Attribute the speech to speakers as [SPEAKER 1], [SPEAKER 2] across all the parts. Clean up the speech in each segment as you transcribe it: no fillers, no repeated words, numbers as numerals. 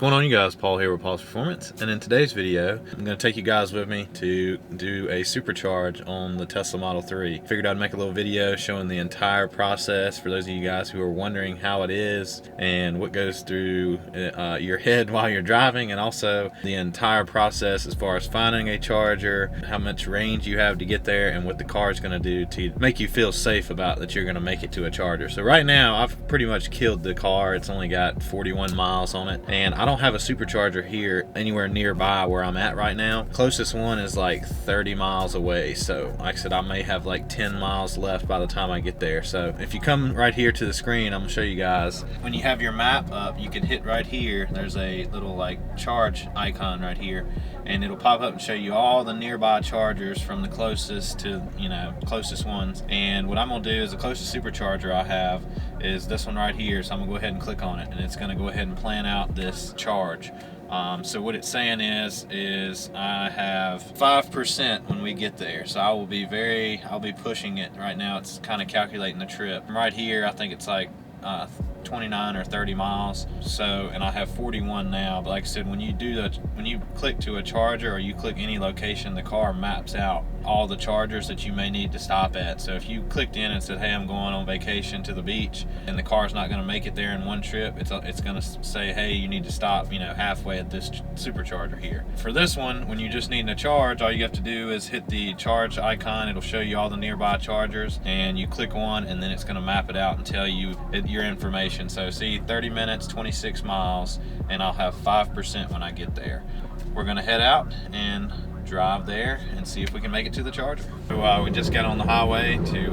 [SPEAKER 1] What's going on, you guys? Paul here with Paul's Performance, and in today's video I'm going to take you guys with me to do a supercharge on the Tesla Model 3. Figured I'd make a little video showing the entire process for those of you guys who are wondering how it is and what goes through your head while you're driving, and also the entire process as far as finding a charger, how much range you have to get there, and what the car is going to do to make you feel safe about that you're going to make it to a charger. So right now I've pretty much killed the car. It's only got 41 miles on it, and I don't have a supercharger here anywhere nearby where I'm at right now. Closest one is like 30 miles away, so like I said, I may have like 10 miles left by the time I get there. So if you come right here to the screen, I'm gonna show you guys. When you have your map up, you can hit right here. There's a little like charge icon right here, and it'll pop up and show you all the nearby chargers from the closest to, closest ones. And what I'm gonna do is the closest supercharger I have is this one right here, so I'm gonna go ahead and click on it, and it's gonna go ahead and plan out this charge. So what it's saying is I have 5% when we get there, so I'll be pushing it. Right now it's kind of calculating the trip. Right here I think it's like 29 or 30 miles, so, and I have 41 now. But like I said, when you click to a charger or you click any location, the car maps out all the chargers that you may need to stop at. So if you clicked in and said, hey, I'm going on vacation to the beach, and the car's not going to make it there in one trip, it's going to say, hey, you need to stop halfway at this supercharger here. For this one, when you're just needing a charge, all you have to do is hit the charge icon. It'll show you all the nearby chargers, and you click one, and then it's going to map it out and tell you your information. So see, 30 minutes, 26 miles, and I'll have 5% when I get there. We're going to head out and drive there and see if we can make it to the charger. So we just got on the highway to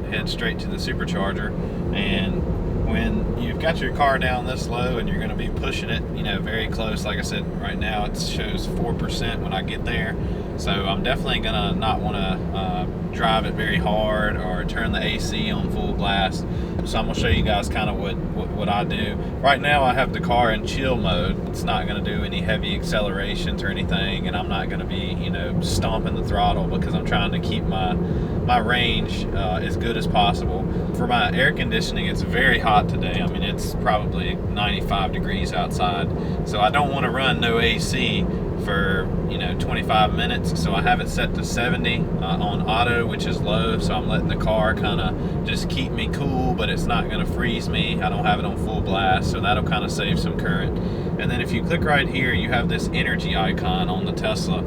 [SPEAKER 1] head straight to the supercharger, and when you've got your car down this low and you're going to be pushing it very close, like I said, right now it shows 4% when I get there, so I'm definitely gonna not want to drive it very hard or turn the AC on full blast. So I'm gonna show you guys kind of what I do. Right now I have the car in chill mode. It's not gonna do any heavy accelerations or anything, and I'm not gonna be stomping the throttle because I'm trying to keep my range as good as possible. For my air conditioning, it's very hot today. I mean, it's probably 95 degrees outside, so I don't want to run no AC for 25 minutes, so I have it set to 70 on auto, which is low, so I'm letting the car kind of just keep me cool, but it's not going to freeze me. I don't have it on full blast, so that'll kind of save some current. And then if you click right here, you have this energy icon on the Tesla,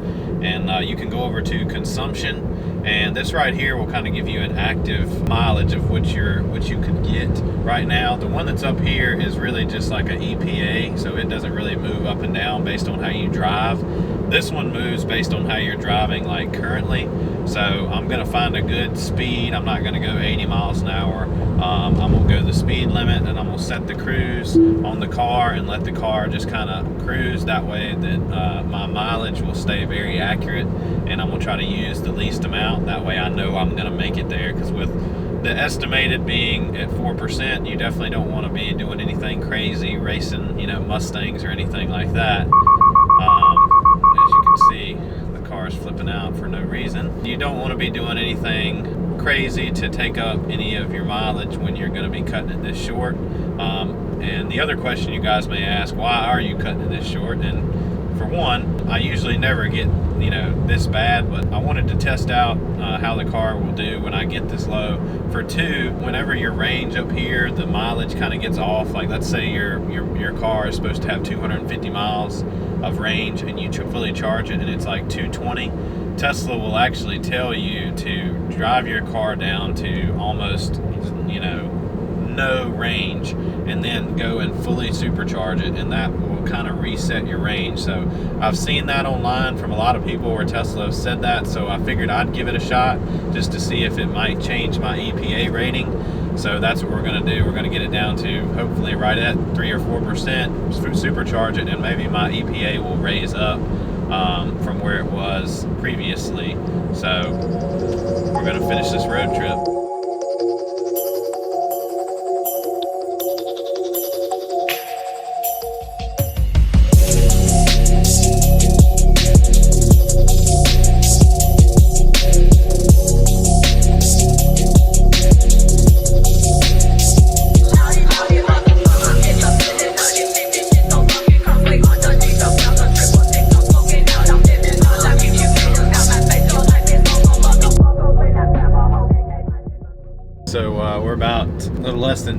[SPEAKER 1] and you can go over to consumption, and this right here will kind of give you an active mileage of what you could get. Right now the one that's up here is really just like an EPA, so it doesn't really move up and down based on how you drive. This one moves based on how you're driving, like currently. So I'm gonna find a good speed. I'm not gonna go 80 miles an hour. I'm gonna go the speed limit, and I'm gonna set the cruise on the car and let the car just kind of cruise. That way that my mileage will stay very accurate, and I'm gonna try to use the least amount. That way I know I'm gonna make it there, because with the estimated being at 4%, you definitely don't want to be doing anything crazy, racing Mustangs or anything like that. As you can see, the car is flipping out for no reason. You don't want to be doing anything crazy to take up any of your mileage when you're going to be cutting it this short. And the other question you guys may ask, why are you cutting it this short? And for one, I usually never get this bad, but I wanted to test out how the car will do when I get this low. For two, whenever your range up here, the mileage kind of gets off. Like let's say your car is supposed to have 250 miles of range, and you fully charge it and it's like 220. Tesla will actually tell you to drive your car down to almost no range, and then go and fully supercharge it, and that will kind of reset your range. So I've seen that online from a lot of people where Tesla have said that, so I figured I'd give it a shot just to see if it might change my EPA rating. So that's what we're going to do. We're going to get it down to hopefully right at 3 or 4%, supercharge it, and maybe my EPA will raise up from where it was previously. So we're going to finish this road trip.
[SPEAKER 2] Wait.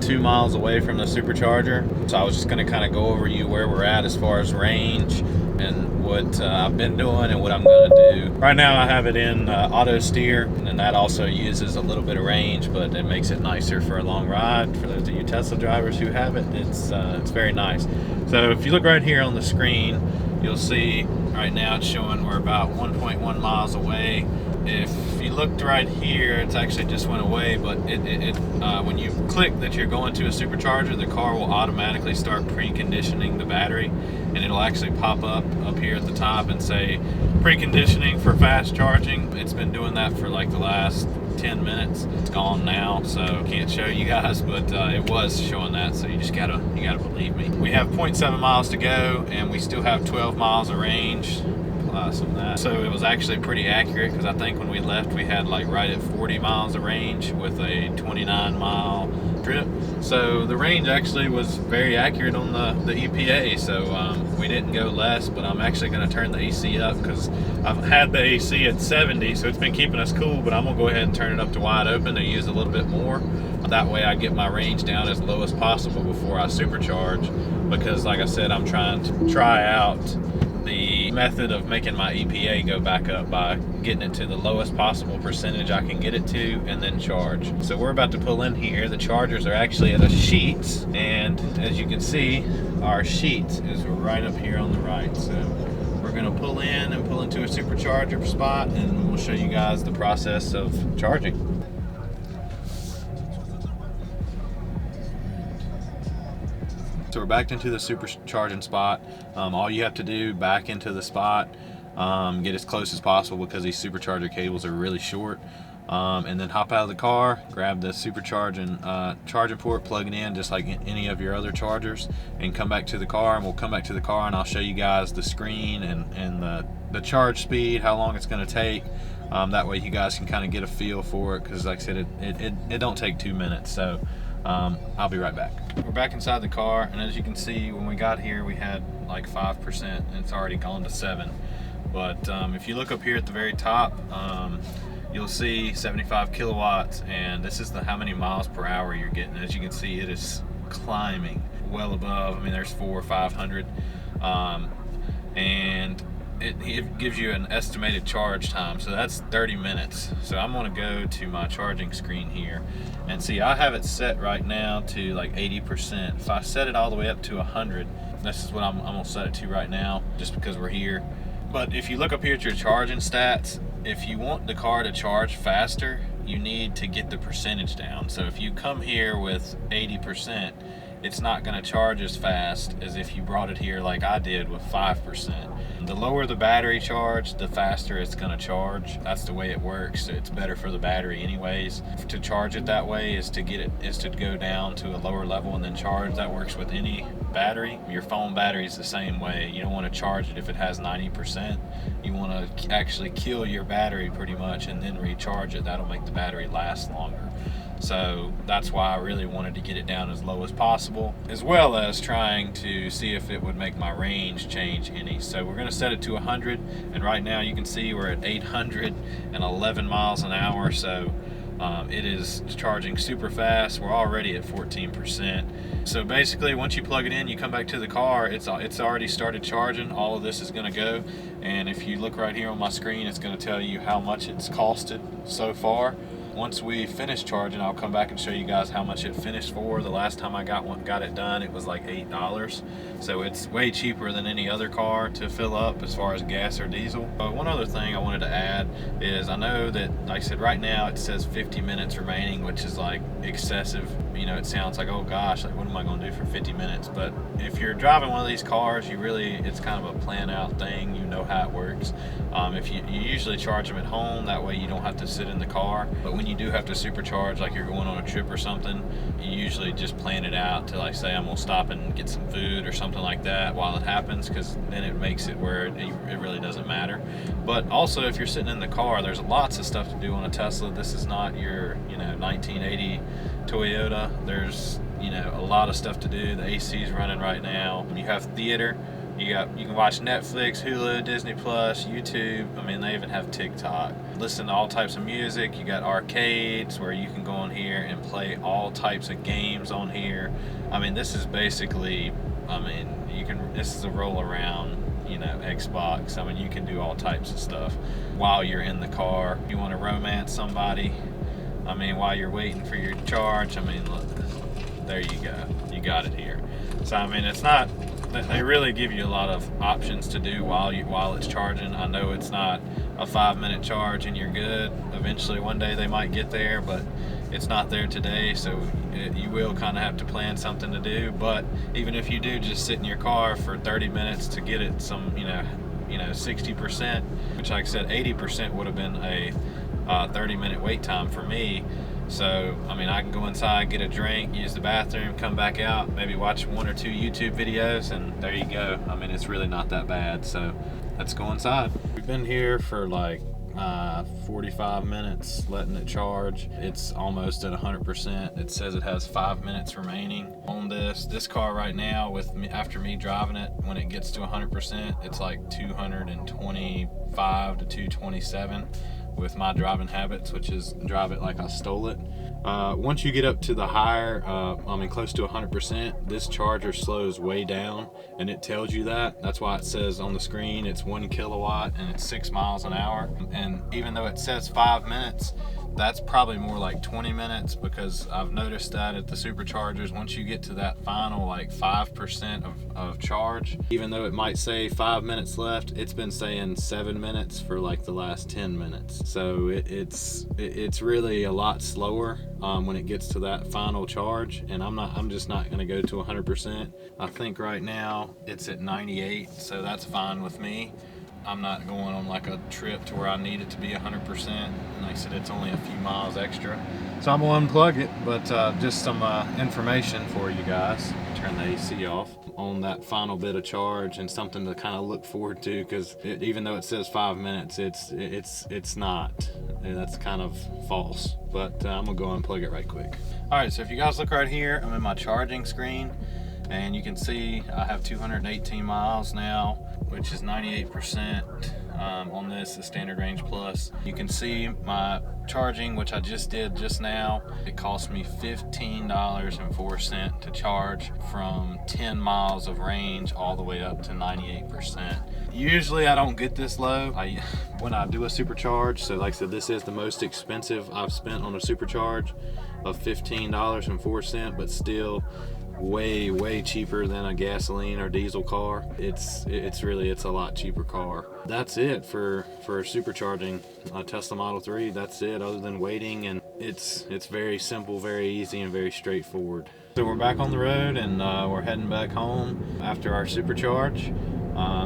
[SPEAKER 1] 2 miles away from the supercharger, so I was just going to kind of go over you where we're at as far as range and what I've been doing and what I'm going to do. Right now I have it in auto steer, and that also uses a little bit of range, but it makes it nicer for a long ride. For those of you Tesla drivers who have it, it's very nice. So if you look right here on the screen, you'll see right now it's showing we're about 1.1 miles away. If you looked right here, it's actually just went away, but when you click that you're going to a supercharger, the car will automatically start preconditioning the battery, and it'll actually pop up here at the top and say preconditioning for fast charging. It's been doing that for like the last 10 minutes. It's gone now, so can't show you guys, but it was showing that, so you gotta believe me. We have 0.7 miles to go, and we still have 12 miles of range. Some of that. So it was actually pretty accurate, because I think when we left we had like right at 40 miles of range with a 29-mile trip. So the range actually was very accurate on the EPA, so we didn't go less, but I'm actually going to turn the AC up because I've had the AC at 70, so it's been keeping us cool, but I'm going to go ahead and turn it up to wide open to use a little bit more. That way I get my range down as low as possible before I supercharge, because like I said, I'm trying to try out the method of making my EPA go back up by getting it to the lowest possible percentage I can get it to and then charge. So we're about to pull in here. The chargers are actually at a Sheetz, and as you can see, our Sheetz is right up here on the right. So we're going to pull in and pull into a supercharger spot, and we'll show you guys the process of charging. So we're backed into the supercharging spot. All you have to do, back into the spot, get as close as possible because these supercharger cables are really short, and then hop out of the car, grab the supercharging charging port, plug it in just like any of your other chargers, and come back to the car. And we'll come back to the car and I'll show you guys the screen and the charge speed, how long it's going to take. That way you guys can kind of get a feel for it, because like I said, it don't take 2 minutes. So I'll be right back. We're back inside the car, and as you can see, when we got here we had like 5%, and it's already gone to 7. But if you look up here at the very top, you'll see 75 kilowatts, and this is how many miles per hour you're getting. As you can see, it is climbing well above. I mean, there's 400 or 500, and it gives you an estimated charge time, so that's 30 minutes. So I'm going to go to my charging screen here and see, I have it set right now to like 80%. If I set it all the way up to 100, this is what I'm going to set it to right now, just because we're here. But if you look up here at your charging stats, if you want the car to charge faster, you need to get the percentage down. So if you come here with 80%, it's not going to charge as fast as if you brought it here like I did with 5%. The lower the battery charge, the faster it's going to charge. That's the way it works. It's better for the battery anyways. To charge it that way is to go down to a lower level and then charge. That works with any battery. Your phone battery is the same way. You don't want to charge it if it has 90%. You want to actually kill your battery pretty much and then recharge it. That'll make the battery last longer. So that's why I really wanted to get it down as low as possible, as well as trying to see if it would make my range change any. So we're going to set it to 100, and right now you can see we're at 811 miles an hour. So it is charging super fast. We're already at 14%. So basically, once you plug it in, you come back to the car, it's already started charging. All of this is going to go, and if you look right here on my screen, it's going to tell you how much it's costed so far. Once we finish charging, I'll come back and show you guys how much it finished for. The last time I got it done, it was like $8. So it's way cheaper than any other car to fill up as far as gas or diesel. But one other thing I wanted to add is, I know that, like I said, right now it says 50 minutes remaining, which is like excessive. You know, it sounds like, oh gosh, like what am I going to do for 50 minutes? But if you're driving one of these cars, it's kind of a plan out thing. You know how it works. If you usually charge them at home, that way you don't have to sit in the car. But when you do have to supercharge, like you're going on a trip or something, you usually just plan it out to, like, say I'm gonna stop and get some food or something like that while it happens, because then it makes it where it really doesn't matter. But also, if you're sitting in the car, there's lots of stuff to do on a Tesla. This is not your 1980 Toyota. There's a lot of stuff to do. The AC is running right now. You have theater, You can watch Netflix, Hulu, Disney Plus, YouTube. I mean, they even have TikTok. Listen to all types of music. You got arcades where you can go on here and play all types of games on here. I mean, this is basically, I mean, this is a roll around, you know, Xbox. I mean, you can do all types of stuff while you're in the car. If you want to romance somebody, I mean, while you're waiting for your charge, I mean, look, there you go. You got it here. So, I mean, it's not, they really give you a lot of options to do while it's charging. I know it's not a 5-minute charge and you're good. Eventually, one day they might get there, but it's not there today, so you will kind of have to plan something to do. But even if you do just sit in your car for 30 minutes to get it some, you know, 60%, which like I said, 80% would have been a 30-minute wait time for me. So, I mean, I can go inside, get a drink, use the bathroom, come back out, maybe watch 1 or 2 YouTube videos, and there you go. I mean, it's really not that bad. So let's go inside. We've been here for like 45 minutes letting it charge. It's almost at 100%. It says it has 5 minutes remaining on this car right now. With me, after me driving it, when it gets to 100%, it's like 225 to 227 with my driving habits, which is drive it like I stole it. Once you get up to the higher, I mean close to 100%, this charger slows way down, and it tells you that. That's why it says on the screen it's 1 kilowatt and it's 6 miles an hour. And even though it says 5 minutes, that's probably more like 20 minutes, because I've noticed that at the superchargers, once you get to that final like 5% of charge, even though it might say 5 minutes left, it's been saying 7 minutes for like the last 10 minutes. So it's really a lot slower when it gets to that final charge. And I'm just not going to go to 100%. I think right now it's at 98, so that's fine with me. I'm not going on like a trip to where I need it to be 100%. And like I said, it's only a few miles extra. So I'm gonna unplug it, but just some information for you guys. Turn the AC off on that final bit of charge, and something to kind of look forward to, because even though it says 5 minutes, it's not. That's kind of false. But I'm gonna go unplug it right quick. All right, so if you guys look right here, I'm in my charging screen, and you can see I have 218 miles now, which is 98% on this, the standard range plus. You can see my charging, which I just did just now. It cost me $15.04 to charge from 10 miles of range all the way up to 98%. Usually I don't get this low when I do a supercharge. So like I said, this is the most expensive I've spent on a supercharge, of $15.04, but still way cheaper than a gasoline or diesel car. It's a lot cheaper car. That's it for supercharging a Tesla Model 3. That's it, other than waiting, and it's very simple, very easy, and very straightforward. So we're back on the road, and we're heading back home after our supercharge.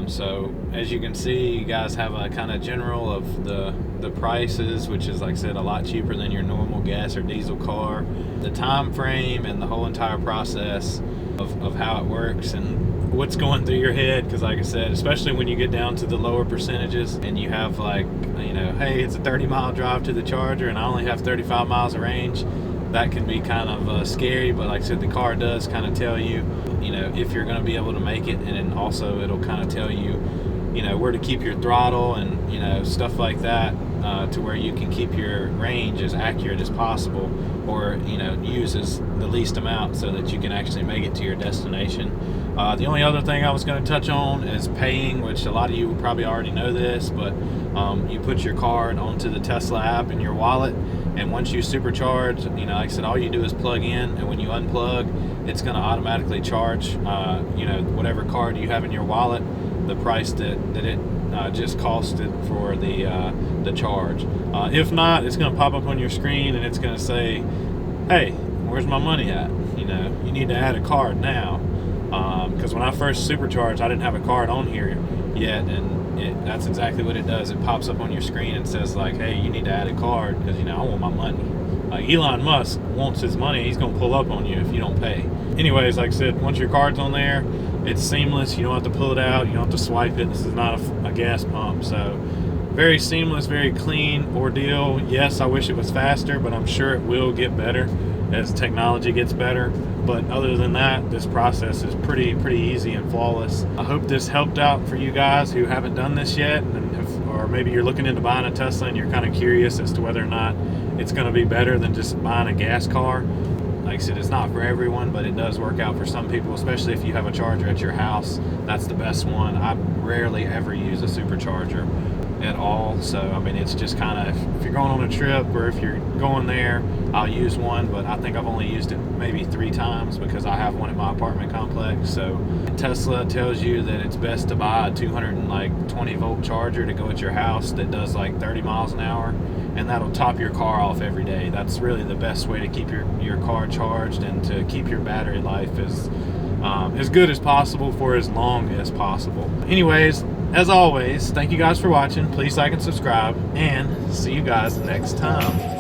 [SPEAKER 1] So as you can see, you guys have a kind of general of the prices, which is, like I said, a lot cheaper than your normal gas or diesel car. The time frame and the whole entire process of how it works and what's going through your head, because like I said, especially when you get down to the lower percentages and you have, like, you know, hey, it's a 30-mile drive to the charger and I only have 35 miles of range. That can be kind of scary, but like I said, the car does kind of tell you, you know, if you're going to be able to make it, and then also it'll kind of tell you, you know, where to keep your throttle and, you know, stuff like that, to where you can keep your range as accurate as possible, or, you know, use as the least amount so that you can actually make it to your destination. The only other thing I was going to touch on is paying, which a lot of you probably already know this, but you put your card onto the Tesla app in your wallet, and once you supercharge, you know, like I said, all you do is plug in, and when you unplug, it's going to automatically charge, you know, whatever card you have in your wallet, the price that it just costed for the charge. If not, it's going to pop up on your screen, and it's going to say, hey, where's my money at? You know, you need to add a card now. Because when I first supercharged, I didn't have a card on here yet, and that's exactly what it does. It pops up on your screen and says, like, hey, you need to add a card, because, you know, I want my money. Like, Elon Musk wants his money. He's going to pull up on you if you don't pay. Anyways, like I said, once your card's on there, it's seamless. You don't have to pull it out. You don't have to swipe it. This is not a gas pump. So very seamless, very clean ordeal. Yes, I wish it was faster, but I'm sure it will get better. as technology gets better. But other than that, this process is pretty easy and flawless. I hope this helped out for you guys who haven't done this yet, or maybe you're looking into buying a Tesla and you're kind of curious as to whether or not it's going to be better than just buying a gas car. Like I said, it's not for everyone, but it does work out for some people, especially if you have a charger at your house. That's the best one. I rarely ever use a supercharger at all. So, I mean, it's just kind of, if you're going on a trip or if you're going there, I'll use one, but I think I've only used it maybe 3 times because I have one at my apartment complex. So Tesla tells you that it's best to buy a 220 volt charger to go at your house that does like 30 miles an hour, and that'll top your car off every day. That's really the best way to keep your car charged and to keep your battery life as good as possible for as long as possible. Anyways, as always, thank you guys for watching. Please like and subscribe, and see you guys next time.